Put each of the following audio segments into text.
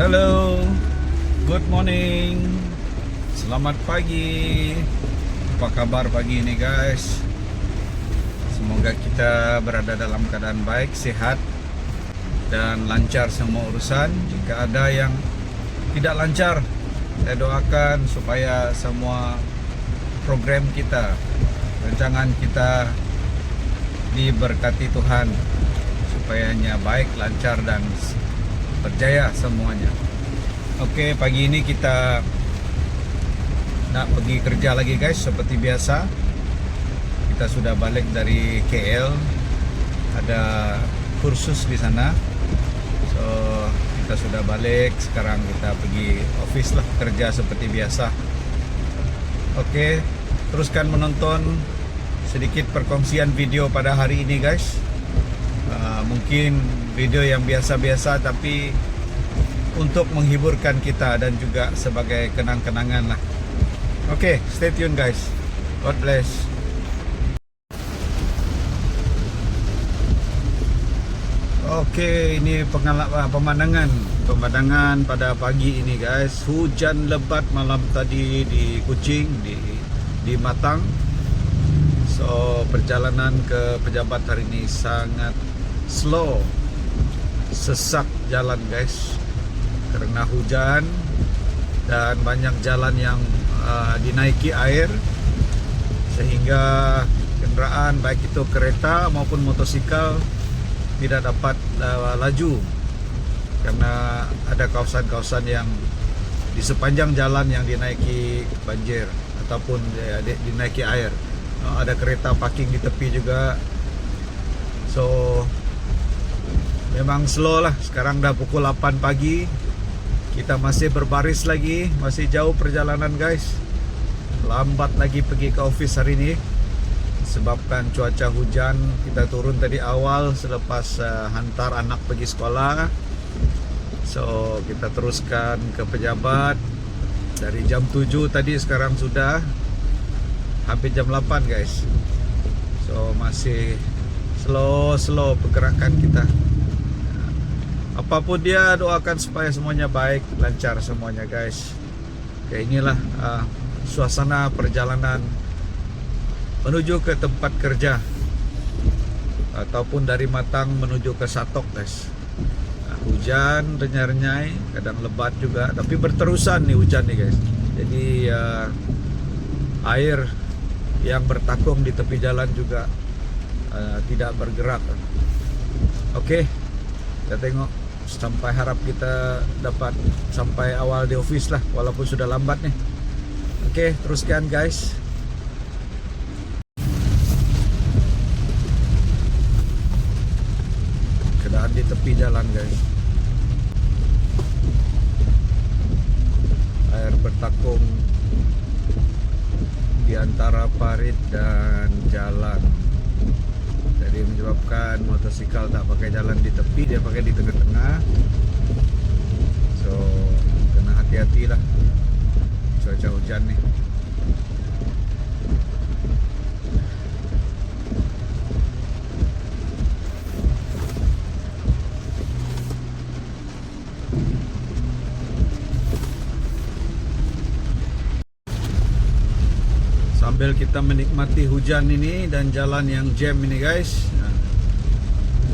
Hello, good morning, selamat pagi. Apa kabar pagi ini guys? Semoga kita berada dalam keadaan baik, sehat dan lancar semua urusan. Jika ada yang tidak lancar, saya doakan supaya semua program kita, rancangan kita diberkati Tuhan, supayanya baik, lancar dan berjaya semuanya. Oke, pagi ini kita nak pergi kerja lagi guys. Seperti biasa, kita sudah balik dari KL, ada kursus di sana. So kita sudah balik, sekarang kita pergi office lah, kerja seperti biasa. Oke, teruskan menonton sedikit perkongsian video pada hari ini guys. Mungkin video yang biasa-biasa, tapi untuk menghiburkan kita dan juga sebagai kenang-kenangan lah. Oke, stay tune guys. God bless. Oke, ini pemandangan pada pagi ini guys. Hujan lebat malam tadi di Kuching, di Matang. So perjalanan ke pejabat hari ini sangat slow, sesak jalan guys, karena hujan dan banyak jalan yang dinaiki air, sehingga kenderaan baik itu kereta maupun motosikal tidak dapat laju, karena ada kawasan-kawasan yang di sepanjang jalan yang dinaiki banjir ataupun dinaiki air. Ada kereta parking di tepi juga. So memang slow lah. Sekarang dah pukul 8 pagi, kita masih berbaris lagi, masih jauh perjalanan guys. Lambat lagi pergi ke office hari ini sebabkan cuaca hujan. Kita turun tadi awal selepas hantar anak pergi sekolah. So kita teruskan ke pejabat dari jam 7 tadi, sekarang sudah hampir jam 8 guys. So masih slow pergerakan kita. Apapun dia, doakan supaya semuanya baik, lancar semuanya guys. Oke, inilah suasana perjalanan menuju ke tempat kerja, ataupun dari Matang menuju ke Satok guys. Hujan renyai-renyai, kadang lebat juga, tapi berterusan nih hujan nih guys. Jadi air yang bertakung di tepi jalan juga tidak bergerak. Oke, kita tengok sampai, harap kita dapat sampai awal di office lah, walaupun sudah lambat nih. Oke, teruskan guys. Keadaan di tepi jalan guys, air bertakung di antara parit dan jalan, jadi menyebabkan motosikal tak pakai jalan di tepi, dia pakai di tengah-tengah. So kena hati-hatilah cuaca hujan nih. Sambil kita menikmati hujan ini dan jalan yang jam ini guys,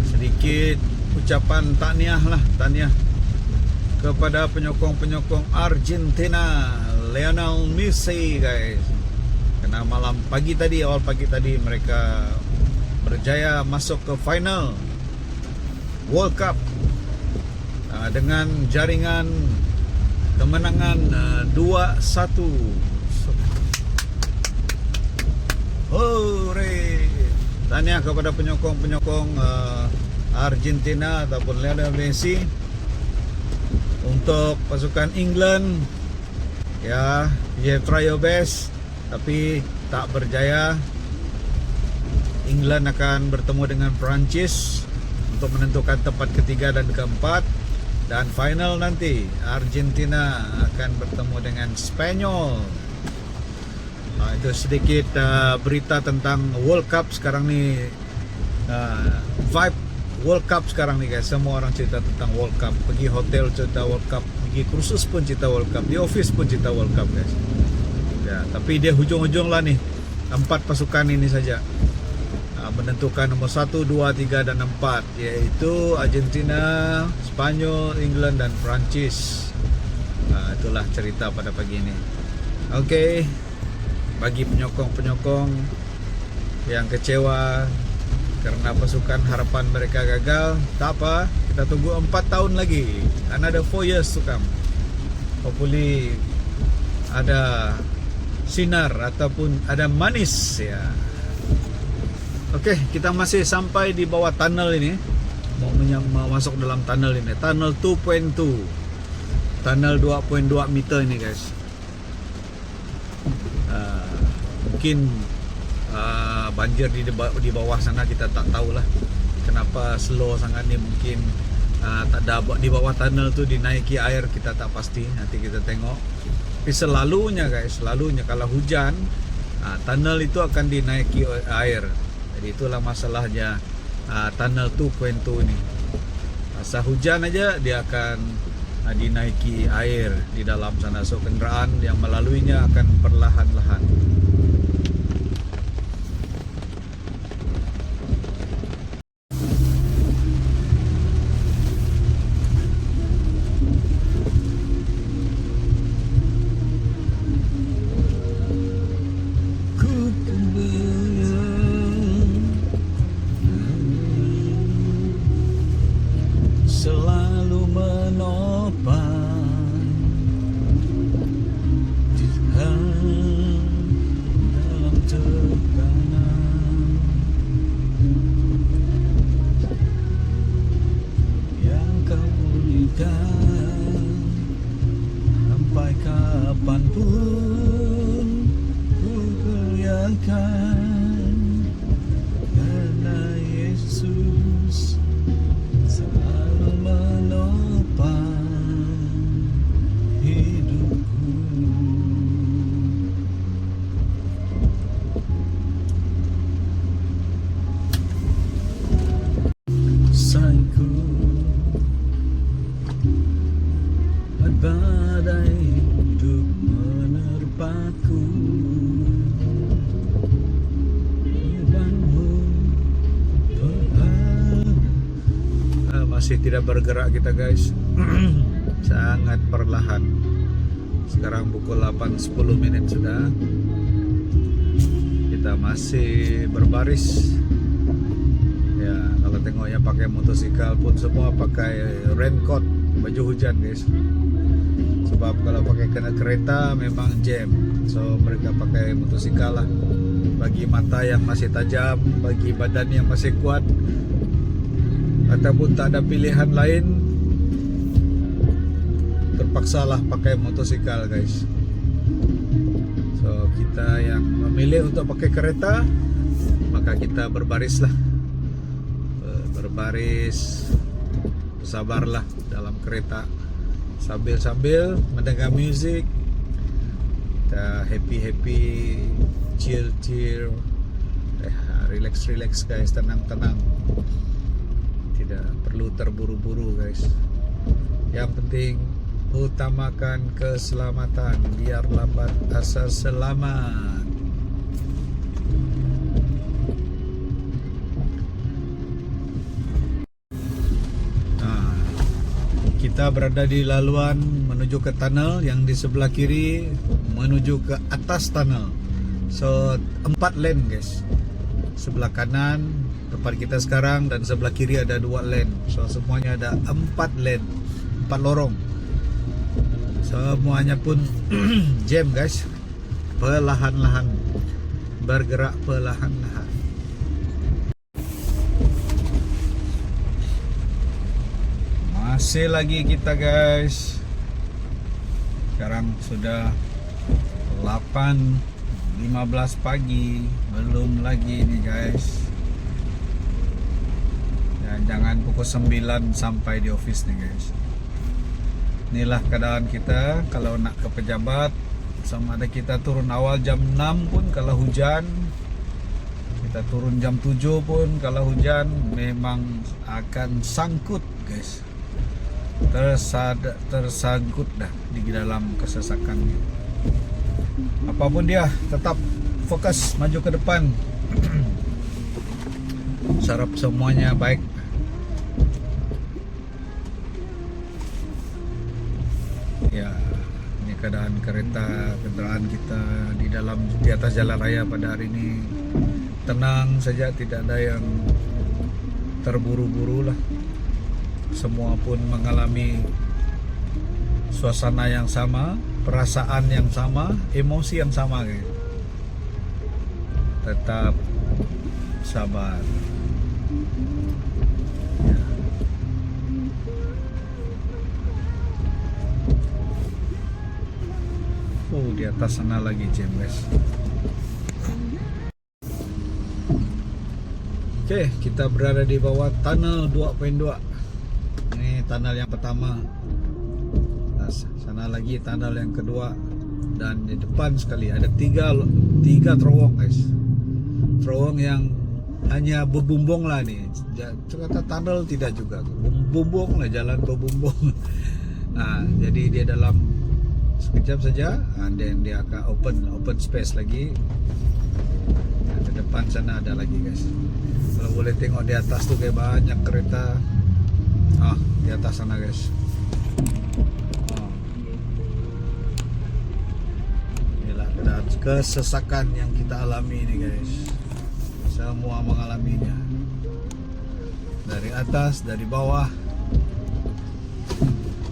sedikit ucapan tahniah kepada penyokong-penyokong Argentina, Lionel Messi guys. Karena awal pagi tadi mereka berjaya masuk ke final World Cup dengan jaringan kemenangan 2-1. Hore! Tahniah kepada penyokong-penyokong Argentina ataupun Lionel Messi. Untuk pasukan England, ya, you try your best, tapi tak berjaya. England akan bertemu dengan Perancis untuk menentukan tempat ketiga dan keempat, dan final nanti Argentina akan bertemu dengan Spanyol. Itu sedikit berita tentang World Cup sekarang ni. Vibe World Cup sekarang nih guys. Semua orang cerita tentang World Cup. Pergi hotel cerita World Cup, pergi kursus pun cerita World Cup, di office pun cerita World Cup guys. Ya, tapi dia hujung-hujung lah nih. 4 pasukan ini saja menentukan nomor 1, 2, 3 dan 4, yaitu Argentina, Spanyol, England dan Perancis. Itulah cerita pada pagi ini. Okey, bagi penyokong-penyokong yang kecewa karena pasukan harapan mereka gagal, tak apa, kita tunggu 4 tahun lagi. Another 4 years to come. Hopefully ada sinar ataupun ada manis ya. Okey, kita masih sampai di bawah tunnel ini. Mau masuk dalam tunnel ini. Tunnel 2.2. Tunnel 2.2 meter ini guys. Mungkin banjir di bawah sana, kita tak tahulah kenapa slow sangat ni. Mungkin tak ada di bawah tunnel tu dinaiki air, kita tak pasti. Nanti kita tengok. Tapi selalunya guys, kalau hujan, tunnel itu akan dinaiki air. Jadi itulah masalahnya tunnel 2.2 ini. Masa hujan aja dia akan dinaiki air di dalam sana. So kenderaan yang melaluinya akan perlahan-lahan. Selalu menopang dalam tekanan yang kau berikan, sampai kapanpun ku goyahkan, karena Yesus selalu menopang hidupku. Sayangku, badai hidup menerpaku, bebanmu masih tidak bergerak kita guys. Sangat perlahan. Sekarang pukul 8.10 menit sudah. Kita masih berbaris. Ya, kalau tengok yang pakai motosikal pun semua pakai raincoat, baju hujan guys. Sebab kalau pakai kena kereta memang jam. So mereka pakai motosikal lah. Bagi mata yang masih tajam, bagi badan yang masih kuat, ataupun tak ada pilihan lain, terpaksalah pakai motosikal guys. So kita yang memilih untuk pakai kereta, maka kita berbarislah, berbaris, bersabarlah dalam kereta sambil mendengar musik. Kita happy, chill, relax guys, tenang. Tidak perlu terburu-buru guys. Yang penting utamakan keselamatan, biar lambat asal selamat. Kita berada di laluan menuju ke tunnel yang di sebelah kiri menuju ke atas tunnel. So 4 lane guys. Sebelah kanan tempat kita sekarang dan sebelah kiri ada 2 lane. So semuanya ada 4 lane, 4 lorong. Semuanya pun jam guys. Perlahan-lahan, bergerak perlahan-lahan. Masih lagi kita guys. Sekarang sudah 8.15 pagi. Belum lagi nih guys. Dan jangan pukul 9 sampai di office nih guys. Inilah keadaan kita kalau nak ke pejabat. Sama ada kita turun awal jam 6 pun, kalau hujan Kita turun jam 7 pun kalau hujan memang akan sangkut guys. Tersangkut dah di dalam kesesakan. Apapun dia, tetap fokus maju ke depan. Sarap semuanya baik. Ya, ini keadaan kendaraan kita di atas jalan raya pada hari ini tenang saja, tidak ada yang terburu-buru lah. Semua pun mengalami suasana yang sama, perasaan yang sama, emosi yang sama gitu. Tetap sabar. Ya. Di atas sana lagi jam guys. Oke, kita berada di bawah tunnel 2.2. Ini tunnel yang pertama. Nah, sana lagi tunnel yang kedua. Dan di depan sekali ada tiga terowong guys. Terowong yang hanya berbumbung lah nih. Kata tunnel tidak juga. Bumbung lah, jalan berbumbung. Nah, jadi dia dalam sekejap saja, and then dia akan open space lagi. Nah, di depan sana ada lagi guys. Kalau boleh tengok di atas tuh kayak banyak kereta. Di atas sana guys. Inilah keadaan kesesakan yang kita alami ini guys. Semua mengalaminya. Dari atas, dari bawah,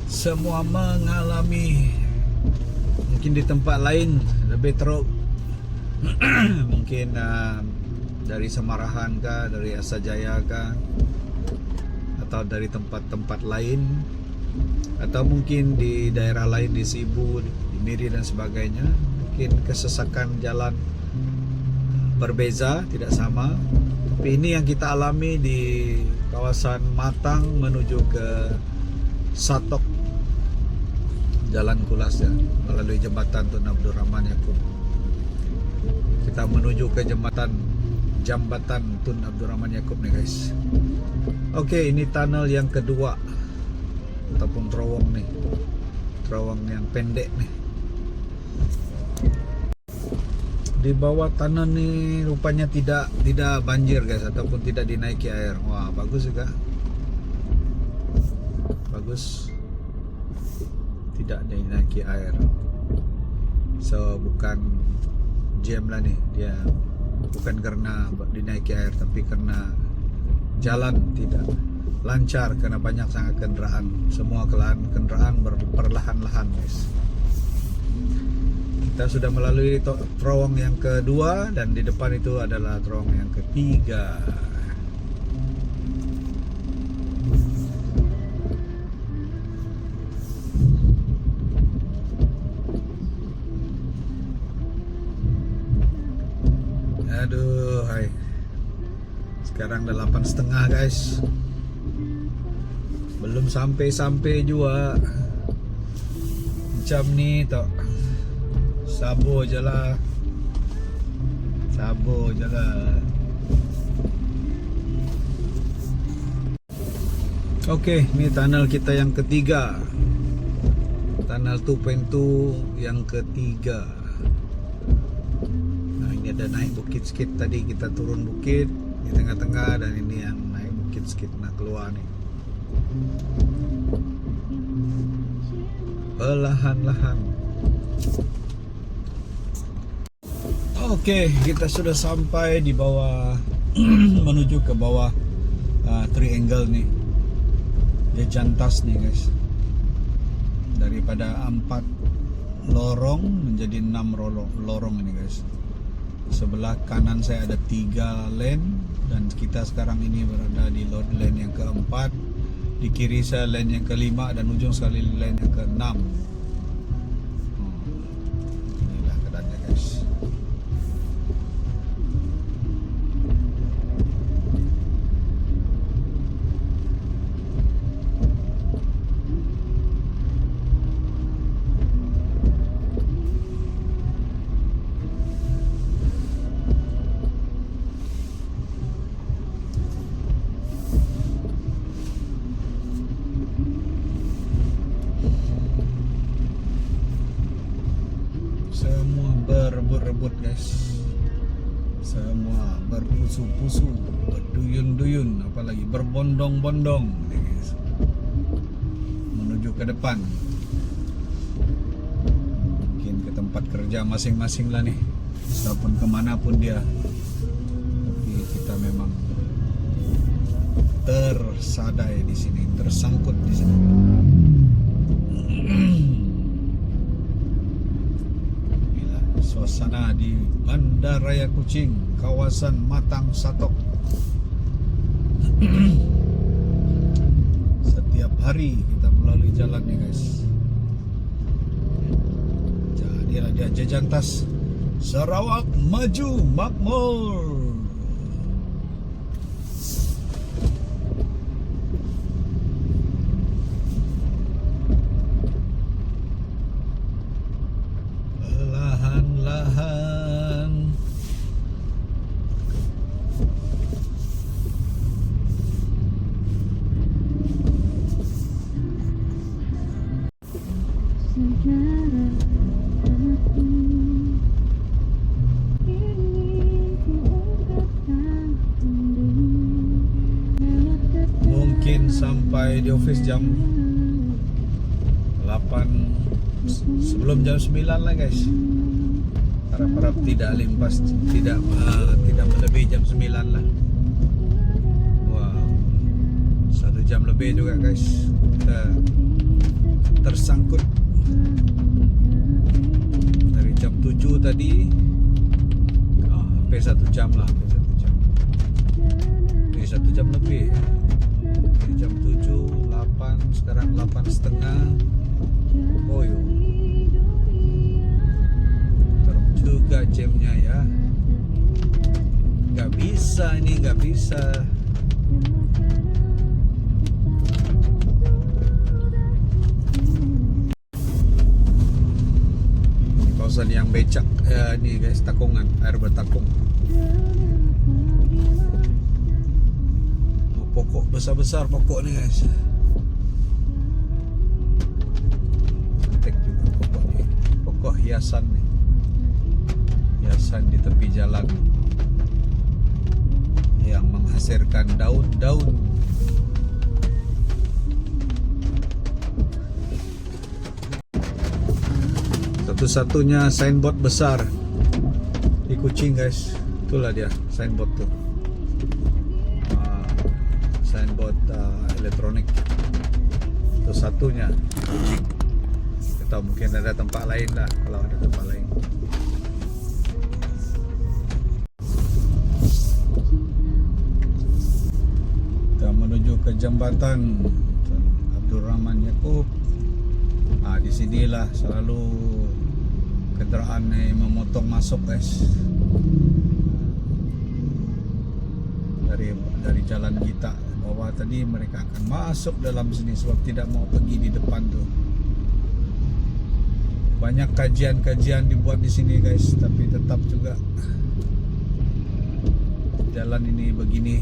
semua mengalami. Mungkin di tempat lain lebih teruk. Mungkin dari Semarahan kah, dari Asajaya kah, atau dari tempat-tempat lain, atau mungkin di daerah lain, di Sibu, di Miri dan sebagainya. Mungkin kesesakan jalan berbeza, tidak sama. Tapi ini yang kita alami di kawasan Matang menuju ke Satok, Jalan Kulas ya, melalui jembatan Tun Abdul Rahman Yaakob. Kita menuju ke jambatan Tun Abdul Rahman Yaakob nih guys. Oke, ini tunnel yang kedua ataupun terowong nih, terowong yang pendek nih. Di bawah tunnel nih rupanya tidak banjir guys, ataupun tidak dinaiki air. Wah, bagus juga. Bagus. Tidak dinaiki air. So bukan jam lah nih, dia bukan karena dinaiki air, tapi karena jalan tidak lancar karena banyak sangat kendaraan. Semua kendaraan perlahan-lahan guys. Kita sudah melalui terowong yang kedua, dan di depan itu adalah terowong yang ketiga. Aduh, hai. Sekarang udah 8.30 guys. Belum sampai juga. Macam ni tok. Sabar je lah. Okey, ni tunnel kita yang ketiga. Tunnel 2.2 yang ketiga. Ini ada naik bukit sikit, tadi kita turun bukit di tengah-tengah, dan ini yang naik bukit sikit nak keluar nih. Perlahan-lahan. Oke, kita sudah sampai di bawah menuju ke bawah triangle nih. Dia jantas nih guys. Daripada 4 lorong menjadi 6 lorong ini guys. Sebelah kanan saya ada 3 lane, dan kita sekarang ini berada di lane yang keempat. Di kiri saya lane yang kelima, dan ujung sekali lane yang keenam. Inilah keadaannya guys. berebut guys. Semua berpusu-pusu, berduyun-duyun, apalagi berbondong-bondong guys, menuju ke depan. Mungkin ke tempat kerja masing-masing lah nih, ataupun kemanapun dia. Tapi kita memang tersadai di sini, tersangkut di sini. Inilah suasana di Bandaraya Kucing, kawasan Matang Satok. Setiap hari kita melalui jalan nih guys. Jadilah dia Jejantas, Sarawak maju makmur. Perlahan-lahan mungkin sampai di office jam 8, sebelum jam 9 lah guys. Harap-harap tidak limpas, tidak melebihi jam 9 lah. Wow, 1 jam lebih juga guys kita tersangkut dari jam 7 tadi sampai 1 jam lah, sampai 1 jam. Ini 1 jam lebih. Dari jam 7, 8, sekarang 8.30. Oh yo, terus juga jamnya ya. Gak bisa ini, gak bisa. Kawasan yang becak ini guys, Takungan, air bertakung. Pokok besar-besar pokok nih guys. Cantik juga pokok nih. Pokok hiasan nih. Hiasan di tepi jalan yang menghasilkan daun-daun. Satu-satunya signboard besar di Kuching guys. Itulah dia signboard tuh. Signboard elektronik itu satunya Kuching. Kita mungkin ada tempat lain lah, kalau ada tempat lain. Kita menuju ke jembatan Abdul Rahman Yaakob. Di sinilah selalu kenderaan memotong masuk guys. Dari jalan kita bawah tadi, mereka akan masuk dalam sini sebab tidak mau pergi di depan tuh. Banyak kajian-kajian dibuat di sini guys, tapi tetap juga jalan ini begini.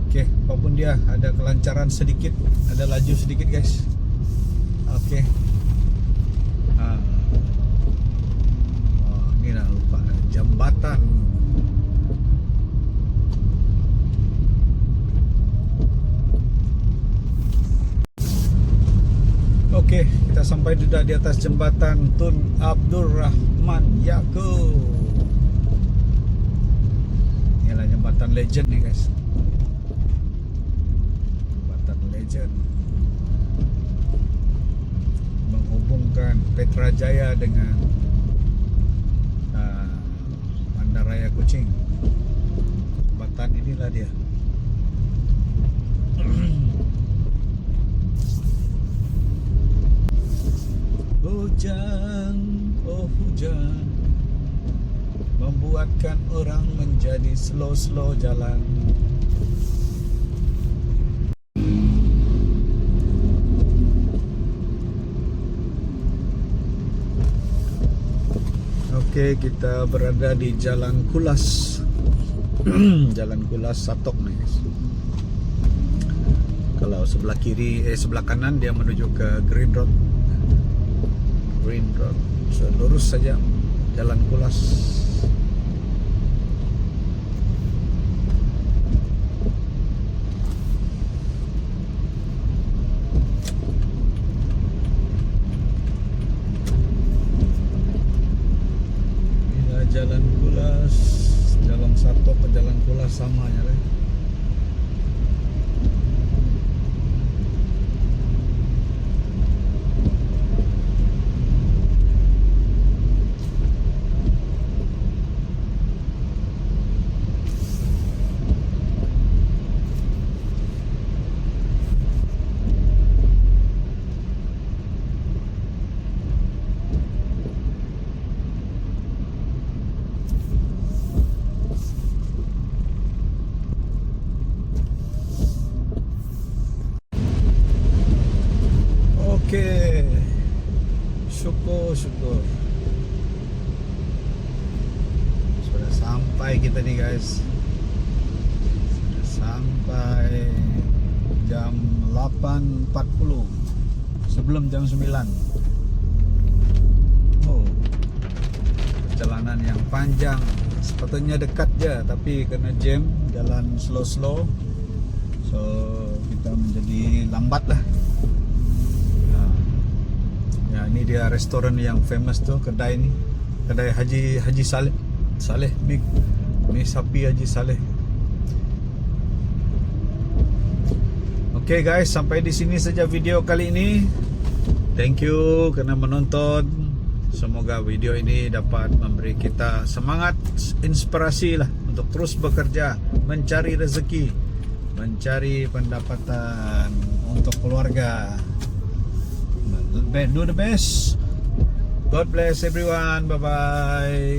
Oke, apapun dia, ada kelancaran sedikit, ada laju sedikit guys. Oke. Ini lah lupa jembatan. Oke, kita sampai sudah di atas jembatan Tun Abdul Rahman Yaakob. Inilah jembatan legend nih guys. Jembatan legend menghubungkan Petrajaya dengan Bandaraya Kuching. Jembatan inilah dia. Hujan, oh hujan, membuatkan orang menjadi slow-slow jalan. Oke, kita berada di Jalan Kulas. Jalan Kulas Satok nih guys. Kalau sebelah kiri, sebelah kanan dia menuju ke Green Road. Green Road. So lurus saja Jalan Kulas. Inilah Jalan Kulas. Jalan satu ke Jalan Kulas sama ya. Okey. Syukur. Sudah sampai kita nih guys. Sudah sampai jam 8.40. Sebelum jam 9. Oh. Perjalanan yang panjang. Sepatutnya dekat je, tapi kena jam, jalan slow-slow. So kita menjadi lambat lah. Ya, ini dia restoran yang famous tuh, kedai ni. Kedai Haji Saleh mi sapi Haji Saleh. Okay guys, sampai di sini saja video kali ini. Thank you kerana menonton. Semoga video ini dapat memberi kita semangat, inspirasi lah untuk terus bekerja, mencari rezeki, mencari pendapatan untuk keluarga. Do the best. God bless everyone. Bye bye.